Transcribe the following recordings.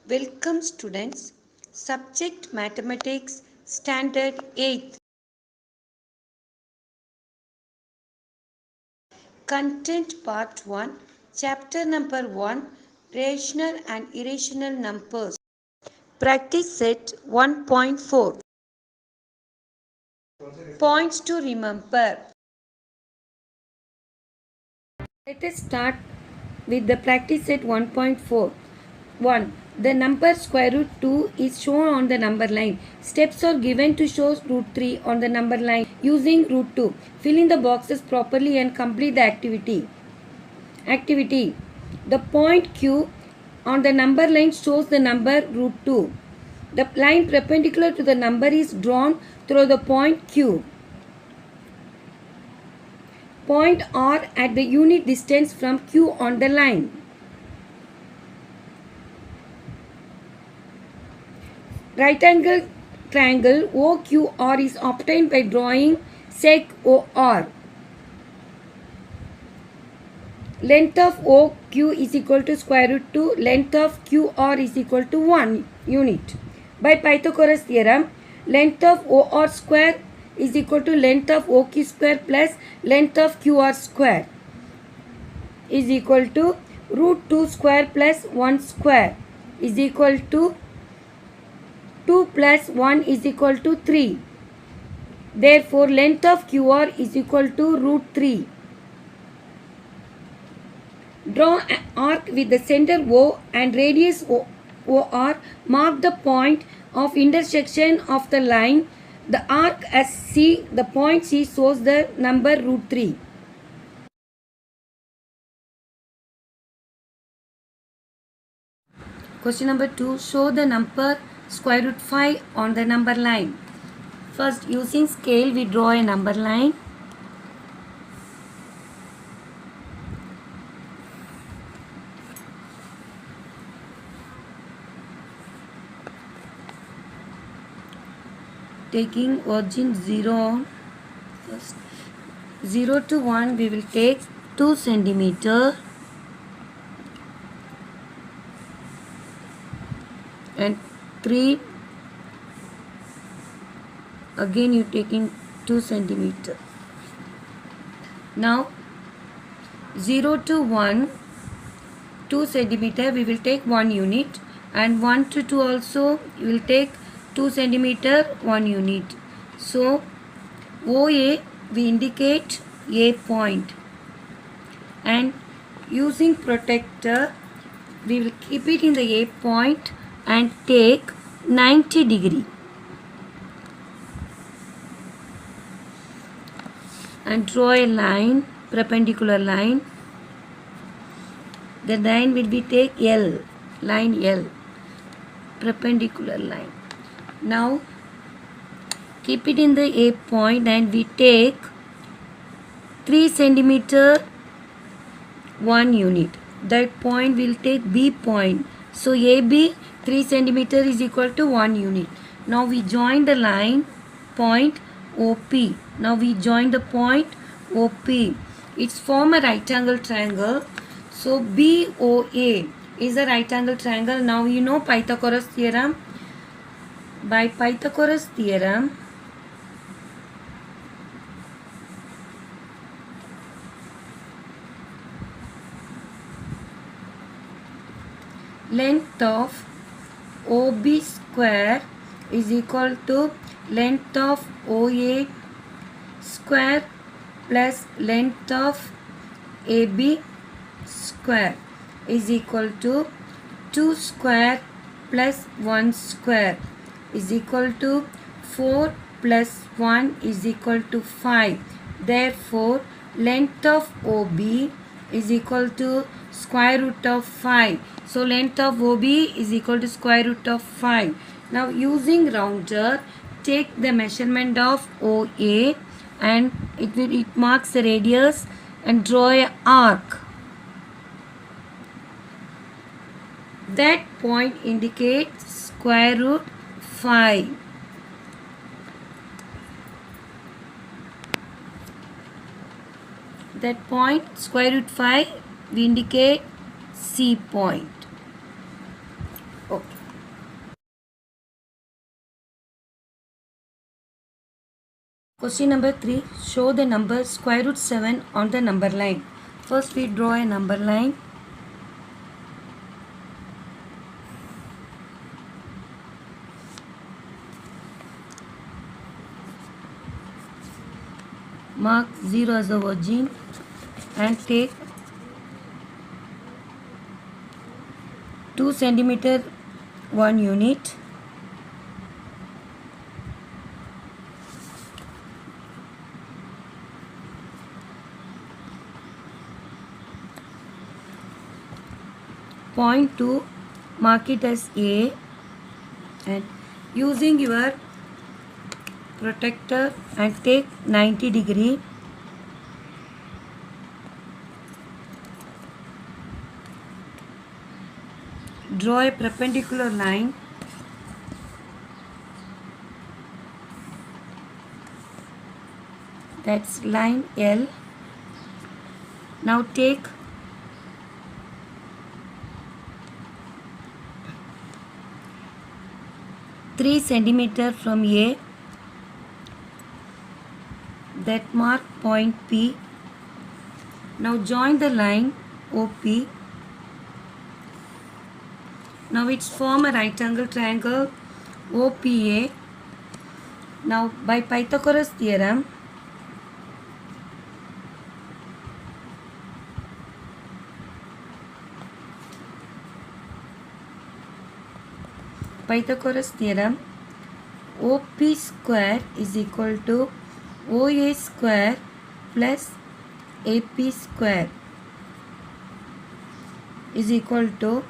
Welcome students. Subject Mathematics Standard 8th. Content Part 1. Chapter number 1. Rational and irrational numbers. Practice set 1.4. Points to remember. Let us start with the practice set 1.4. 1. The number square root 2 is shown on the number line. Steps are given to show root 3 on the number line using root 2. Fill in the boxes properly and complete the activity. Activity. The point Q on the number line shows the number root 2. The line perpendicular to the number is drawn through the point Q. Point R at the unit distance from Q on the line. Right angle triangle OQR is obtained by drawing sec OR. Length of OQ is equal to square root 2. Length of QR is equal to 1 unit. By Pythagoras theorem, length of OR square is equal to length of OQ square plus length of QR square is equal to root 2 square plus 1 square is equal to 2 plus 1 is equal to 3. Therefore, length of QR is equal to root 3. Draw an arc with the center O and radius OR. Mark the point of intersection of the line. The arc as C, the point C shows the number root 3. Question number 2. Show the number square root 5 on the number line. First, using scale, we draw a number line. Taking origin 0, first 0 to 1 we will take 2 centimeter and 3, again you taking 2 centimeter. Now 0 to 1 2 centimeter we will take 1 unit, and 1 to 2 also we will take 2 centimeter 1 unit. So OA we indicate A point, and using protractor we will keep it in the A point and take 90 degree and draw a line, perpendicular line. The line will be take L, line L, perpendicular line. Now keep it in the A point and we take 3 centimeter 1 unit. That point will take B point. So AB 3 centimeter is equal to 1 unit. Now we join the line point OP. Now we join the point OP. It's form a right angle triangle. So BOA is a right angle triangle. Now you know Pythagoras theorem. By Pythagoras theorem, length of OB square is equal to length of OA square plus length of AB square is equal to 2 square plus 1 square is equal to 4 plus 1 is equal to 5. Therefore, length of OB is equal to square root of 5. So, length of OB is equal to square root of 5. Now, using rounder, take the measurement of OA and it marks the radius and draw an arc. That point indicates square root 5. That point square root 5 we indicate C point. Okay. Question number 3. Show the number square root 7 on the number line. First we draw a number line. Mark 0 as a origin and take 2 centimeter 1 unit. Point 2, mark it as A, and using your protractor and take 90 degree. Draw a perpendicular line. That's line L. Now take 3 centimeter from A, that mark point P. Now join the line OP. Now it's form a right angle triangle OPA. Now by Pythagoras theorem, OP square is equal to OA square plus AP square is equal to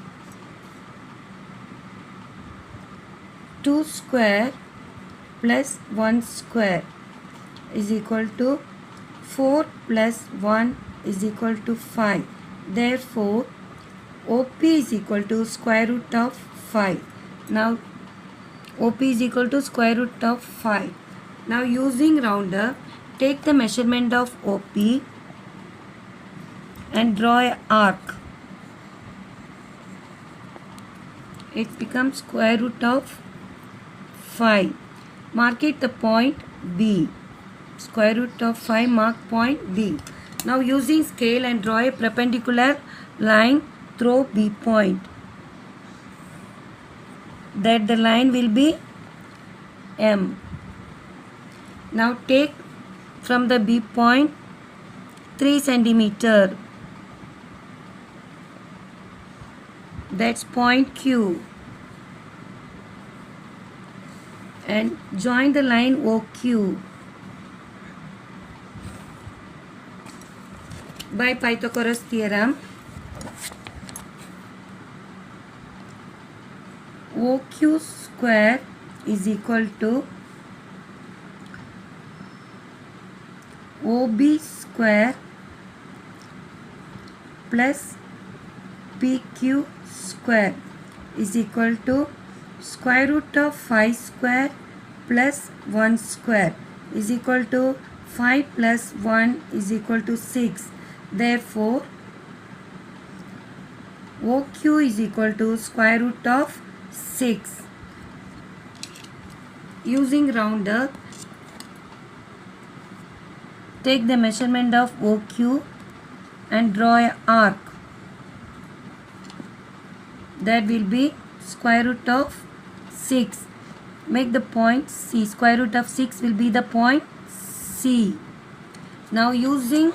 2 square plus 1 square is equal to 4 plus 1 is equal to 5. Therefore, OP is equal to square root of 5. Now, OP is equal to square root of 5. Now, using rounder, take the measurement of OP and draw an arc. It becomes square root of 5. Mark it the point B. Square root of 5, mark point B. Now, using scale and draw a perpendicular line through B point. That the line will be M. Now take from the B point 3 centimeter. That's point Q. And join the line OQ. By Pythagoras theorem, OQ square is equal to OB square plus PQ square is equal to square root of 5 square plus 1 square is equal to 5 plus 1 is equal to 6. Therefore, OQ is equal to square root of 6. Using rounder, take the measurement of OQ and draw an arc. That will be square root of 6. Make the point C. Square root of 6 will be the point C. Now using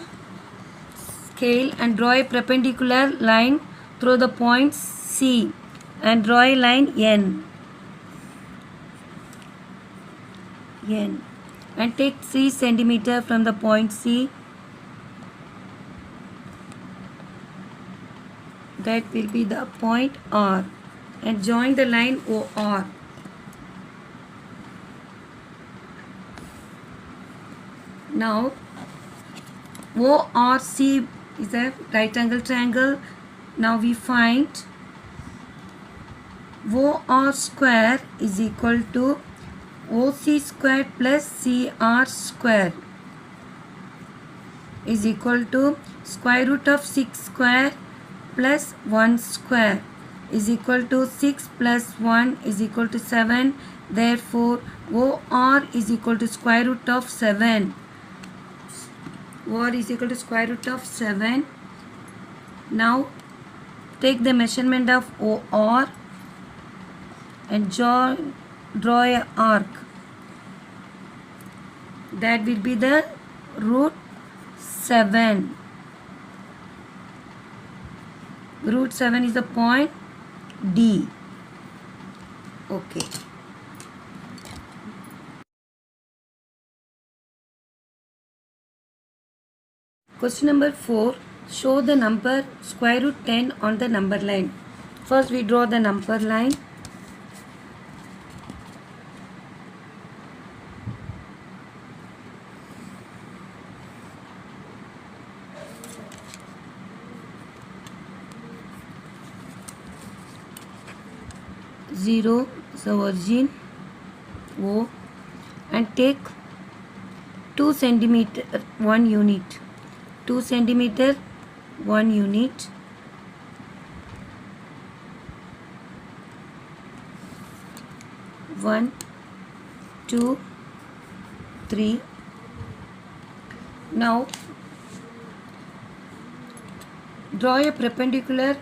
scale and draw a perpendicular line through the point C and draw a line N. And take 3 centimeter from the point C. That will be the point R. And join the line OR. Now, ORC is a right angle triangle. Now we find OR square is equal to OC square plus CR square is equal to square root of 6 square plus 1 square is equal to 6 plus 1 is equal to 7. Therefore, OR is equal to square root of 7. OR is equal to square root of 7. Now, take the measurement of OR and draw a arc. That will be the root 7. Root 7 is the point D. Okay. Question number 4. Show the number square root 10 on the number line. First we draw the number line. Zero is the origin O, and take 2 centimeter 1 unit. 2 centimeter 1 unit. One, 2, 3. Now draw a perpendicular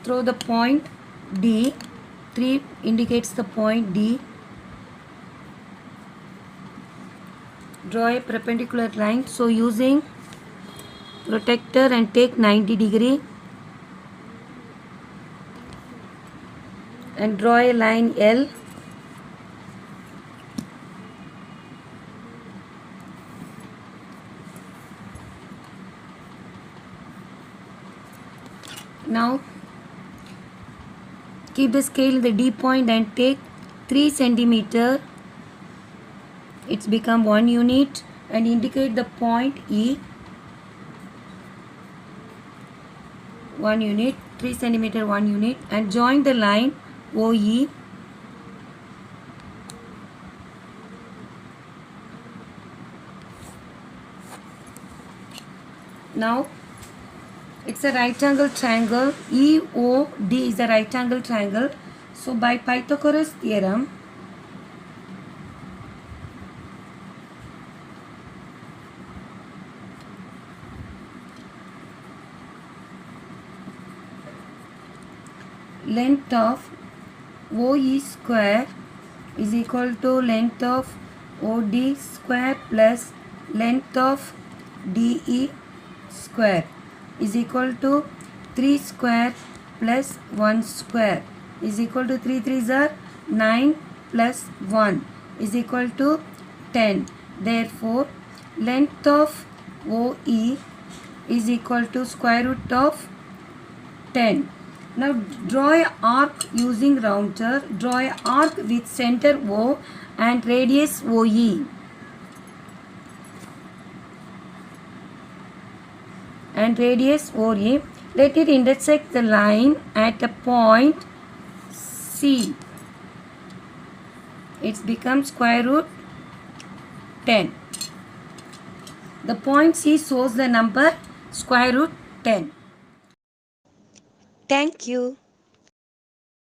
through the point D. 3 indicates the point D. Draw a perpendicular line. So using protractor and take 90 degree and draw a line L. Now keep the scale in the D point and take 3 centimeter. It's become 1 unit, and indicate the point E. 1 unit, 3 centimeter 1 unit, and join the line OE. Now it's a right angle triangle. EOD is a right angle triangle. So by Pythagoras theorem, length of OE square is equal to length of OD square plus length of DE square is equal to 3 square plus 1 square is equal to 3 3s are 9 plus 1 is equal to 10. Therefore, length of OE is equal to square root of 10. Now draw an arc using router. Draw an arc with center O and radius OE. And radius OE. Let it intersect the line at a point C. It becomes square root 10. The point C shows the number square root 10. Thank you.